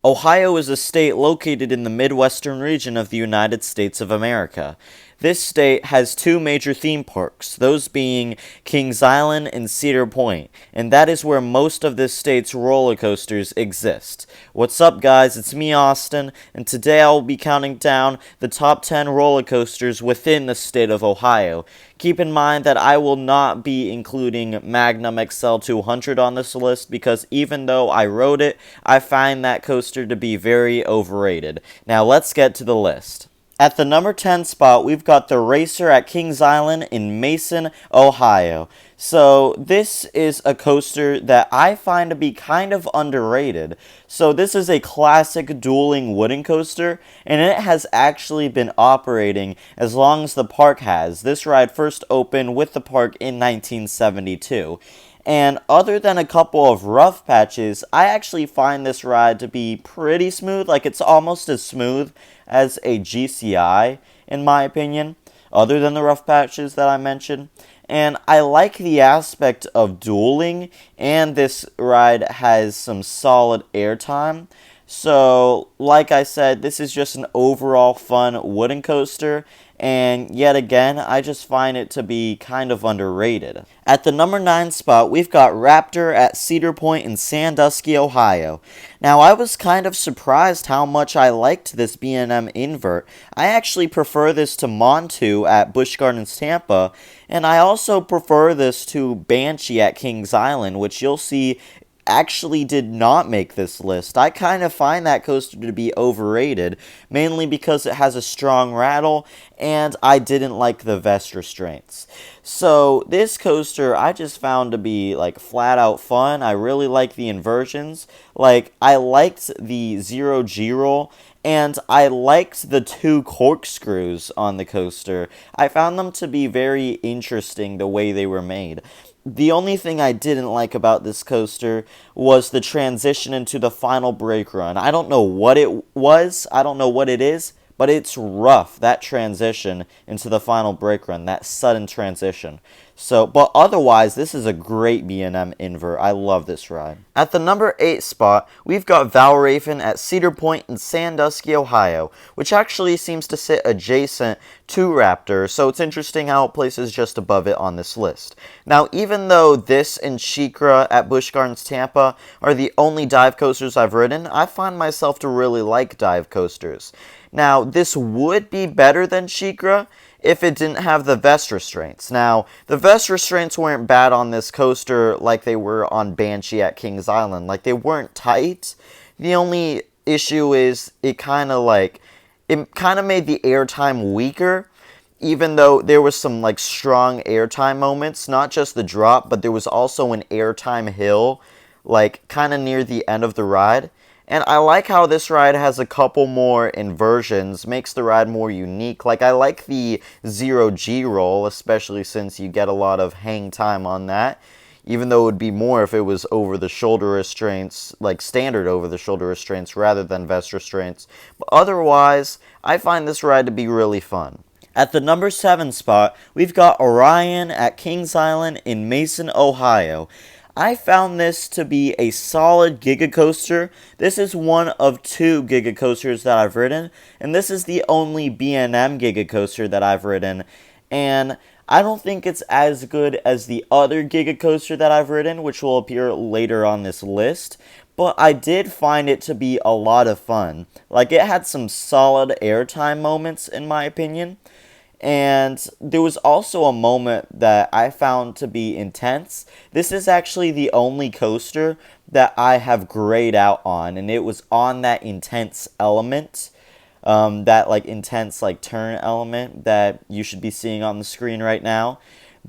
Ohio is a state located in the Midwestern region of the United States of America. This state has two major theme parks, those being Kings Island and Cedar Point, and that is where most of this state's roller coasters exist. What's up, guys? It's me, Austin, and today I'll be counting down the top 10 roller coasters within the state of Ohio. Keep in mind that I will not be including Magnum XL 200 on this list because even though I rode it, I find that coaster to be very overrated. Now let's get to the list. At the number 10 spot, we've got the Racer at Kings Island in Mason, Ohio. So this is a coaster that I find to be kind of underrated. So this is a classic dueling wooden coaster, and it has actually been operating as long as the park has. This ride first opened with the park in 1972. And other than a couple of rough patches, I actually find this ride to be pretty smooth. Like, it's almost as smooth as a GCI, in my opinion, other than the rough patches that I mentioned. And I like the aspect of dueling, and this ride has some solid airtime. So, like I said, this is just an overall fun wooden coaster, and yet again, I just find it to be kind of underrated. At the number 9 spot, we've got Raptor at Cedar Point in Sandusky, Ohio. Now, I was kind of surprised how much I liked this B&M invert. I actually prefer this to Montu at Busch Gardens, Tampa, and I also prefer this to Banshee at Kings Island, which you'll see actually did not make this list. I kind of find that coaster to be overrated, mainly because it has a strong rattle, and I didn't like the vest restraints. So this coaster I just found to be like flat out fun. I really like the inversions. Like, I liked the 0G roll, and I liked the 2 corkscrews on the coaster. I found them to be very interesting the way they were made. The only thing I didn't like about this coaster was the transition into the final brake run. I don't know what it was, I don't know what it is, but it's rough, that transition into the final brake run, that sudden transition. So, but otherwise, this is a great B&M invert. I love this ride. At the number 8 spot, we've got Valravn at Cedar Point in Sandusky, Ohio, which actually seems to sit adjacent to Raptor, so it's interesting how it places just above it on this list. Now, even though this and SheiKra at Busch Gardens, Tampa are the only dive coasters I've ridden, I find myself to really like dive coasters. Now, this would be better than SheiKra if it didn't have the vest restraints. Now, the vest restraints weren't bad on this coaster like they were on Banshee at Kings Island. Like, they weren't tight. The only issue is it kind of made the airtime weaker, even though there was some like strong airtime moments, not just the drop, but there was also an airtime hill, like kind of near the end of the ride. And I like how this ride has a couple more inversions, makes the ride more unique. Like, I like the 0G roll, especially since you get a lot of hang time on that. Even though it would be more if it was over the shoulder restraints, like standard over the shoulder restraints rather than vest restraints. But otherwise, I find this ride to be really fun. At the number 7 spot, we've got Orion at Kings Island in Mason, Ohio. I found this to be a solid Giga Coaster. This is one of 2 Giga Coasters that I've ridden, and this is the only B&M Giga Coaster that I've ridden. And I don't think it's as good as the other Giga Coaster that I've ridden, which will appear later on this list, but I did find it to be a lot of fun. Like, it had some solid airtime moments, in my opinion. And there was also a moment that I found to be intense. This is actually the only coaster that I have grayed out on, and it was on that intense element, that like intense like turn element that you should be seeing on the screen right now.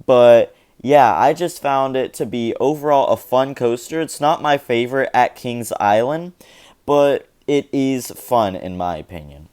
But yeah, I just found it to be overall a fun coaster. It's not my favorite at Kings Island, but it is fun in my opinion.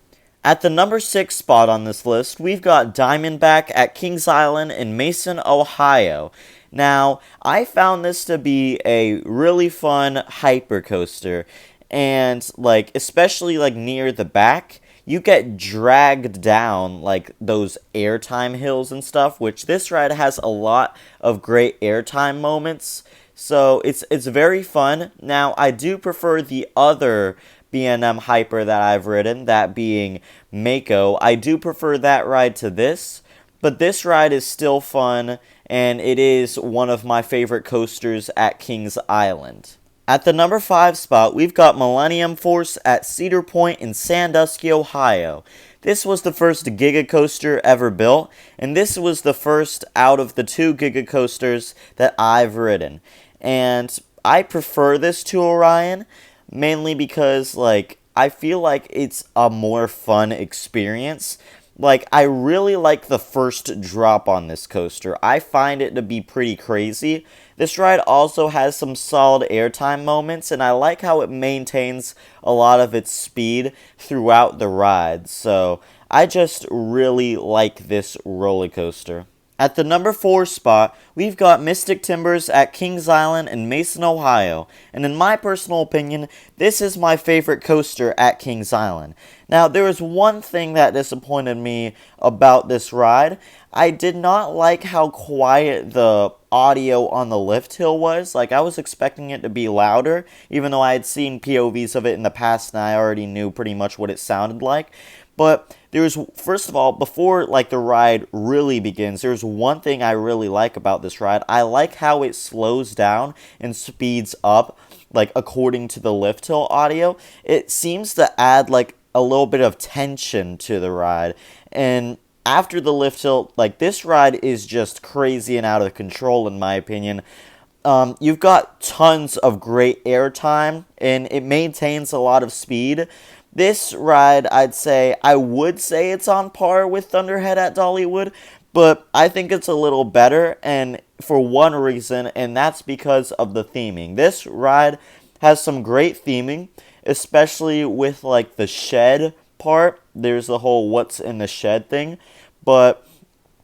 At the number 6 spot on this list, we've got Diamondback at Kings Island in Mason, Ohio. Now, I found this to be a really fun hyper coaster, and like especially like near the back, you get dragged down like those airtime hills and stuff, which this ride has a lot of great airtime moments. So it's very fun. Now, I do prefer the other B&M Hyper that I've ridden, that being Mako. I do prefer that ride to this, but this ride is still fun, and it is one of my favorite coasters at Kings Island. At the number 5 spot, we've got Millennium Force at Cedar Point in Sandusky, Ohio. This was the first Giga Coaster ever built, and this was the first out of the 2 Giga Coasters that I've ridden. And I prefer this to Orion, mainly because, I feel like it's a more fun experience. I really like the first drop on this coaster. I find it to be pretty crazy. This ride also has some solid airtime moments, and I like how it maintains a lot of its speed throughout the ride. So, I just really like this roller coaster. At the number 4 spot, we've got Mystic Timbers at Kings Island in Mason, Ohio, and in my personal opinion, this is my favorite coaster at Kings Island. Now, there was one thing that disappointed me about this ride. I did not like how quiet the audio on the lift hill was. I was expecting it to be louder, even though I had seen POVs of it in the past and I already knew pretty much what it sounded like. But there's, first of all, before the ride really begins, there's one thing I really like about this ride. I like how it slows down and speeds up, according to the lift hill audio. It seems to add a little bit of tension to the ride. And after the lift hill, this ride is just crazy and out of control in my opinion. You've got tons of great airtime and it maintains a lot of speed. This ride, I would say it's on par with Thunderhead at Dollywood, but I think it's a little better, and for one reason, and that's because of the theming. This ride has some great theming, especially with, the shed part. There's the whole what's in the shed thing, but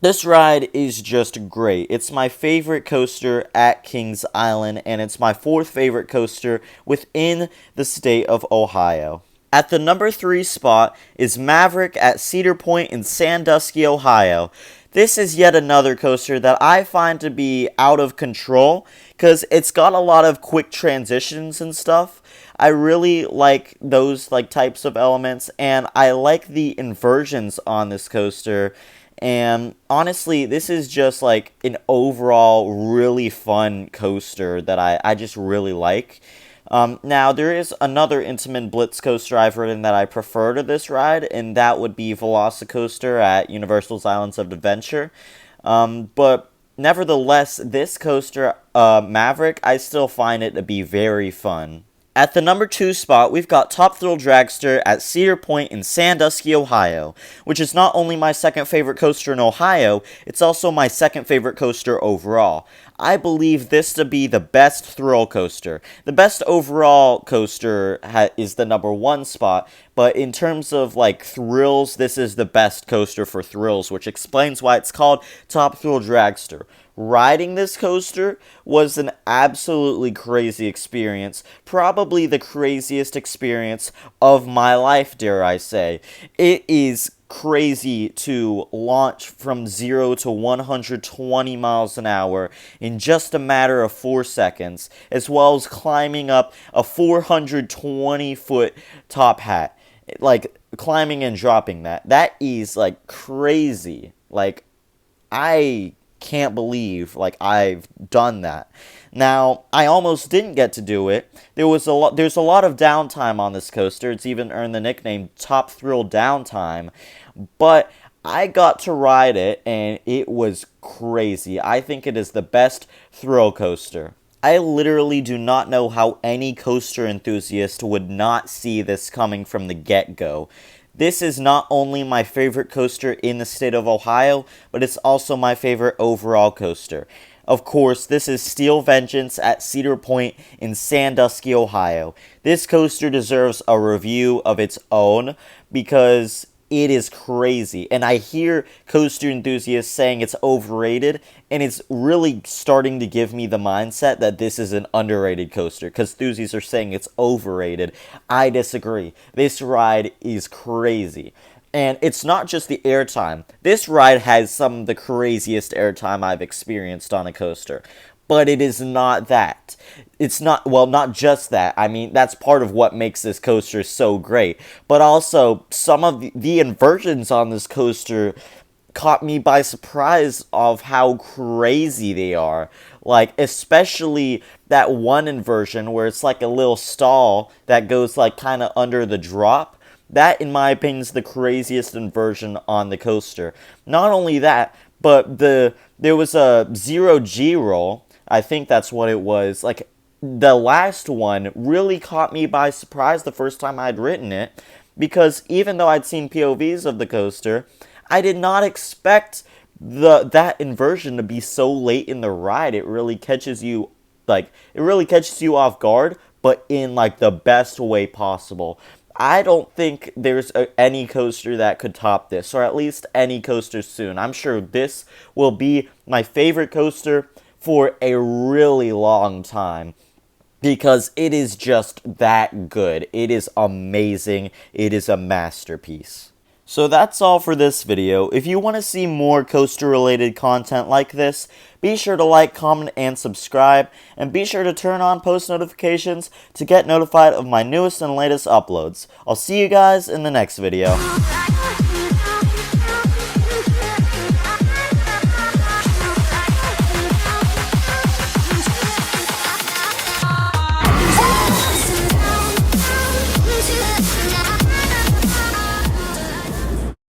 this ride is just great. It's my favorite coaster at Kings Island, and it's my 4th favorite coaster within the state of Ohio. At the number 3 spot is Maverick at Cedar Point in Sandusky, Ohio. This is yet another coaster that I find to be out of control because it's got a lot of quick transitions and stuff. I really like those types of elements, and I like the inversions on this coaster. And honestly, this is just an overall really fun coaster that I just really like. Now, there is another Intamin Blitz coaster I've ridden that I prefer to this ride, and that would be Velocicoaster at Universal's Islands of Adventure. But nevertheless, this coaster, Maverick, I still find it to be very fun. At the number 2 spot, we've got Top Thrill Dragster at Cedar Point in Sandusky, Ohio, which is not only my second favorite coaster in Ohio, it's also my second favorite coaster overall. I believe this to be the best thrill coaster. The best overall coaster is the number 1 spot, but in terms of thrills, this is the best coaster for thrills, which explains why it's called Top Thrill Dragster. Riding this coaster was an absolutely crazy experience, probably the craziest experience of my life, dare I say. It is crazy to launch from 0 to 120 miles an hour in just a matter of 4 seconds, as well as climbing up a 420-foot top hat. Climbing and dropping that. That is, crazy. I can't believe I've done that. Now, I almost didn't get to do it. There's a lot of downtime on this coaster. It's even earned the nickname Top Thrill Downtime. But I got to ride it and it was crazy. I think it is the best thrill coaster. I literally do not know how any coaster enthusiast would not see this coming from the get-go. This is not only my favorite coaster in the state of Ohio, but it's also my favorite overall coaster. Of course, this is Steel Vengeance at Cedar Point in Sandusky, Ohio. This coaster deserves a review of its own because it is crazy. And I hear coaster enthusiasts saying it's overrated, and it's really starting to give me the mindset that this is an underrated coaster, because enthusiasts are saying it's overrated. I disagree. This ride is crazy. And it's not just the airtime. This ride has some of the craziest airtime I've experienced on a coaster. but it is not that. It's not, well, not just that. I mean, that's part of what makes this coaster so great. But also, some of the inversions on this coaster caught me by surprise of how crazy they are. Like, especially that one inversion where it's like a little stall that goes like kind of under the drop. That, in my opinion, is the craziest inversion on the coaster. Not only that, but there was a 0G roll. I think that's what it was. Like, the last one really caught me by surprise the first time I'd written it, because even though I'd seen POVs of the coaster, I did not expect that inversion to be so late in the ride. It really catches you, off guard, but in like the best way possible. I don't think there's any coaster that could top this, or at least any coaster soon. I'm sure this will be my favorite coaster for a really long time, because it is just that good. It is amazing. It is a masterpiece. So that's all for this video. If you want to see more coaster-related content like this, be sure to like, comment, and subscribe, and be sure to turn on post notifications to get notified of my newest and latest uploads. I'll see you guys in the next video.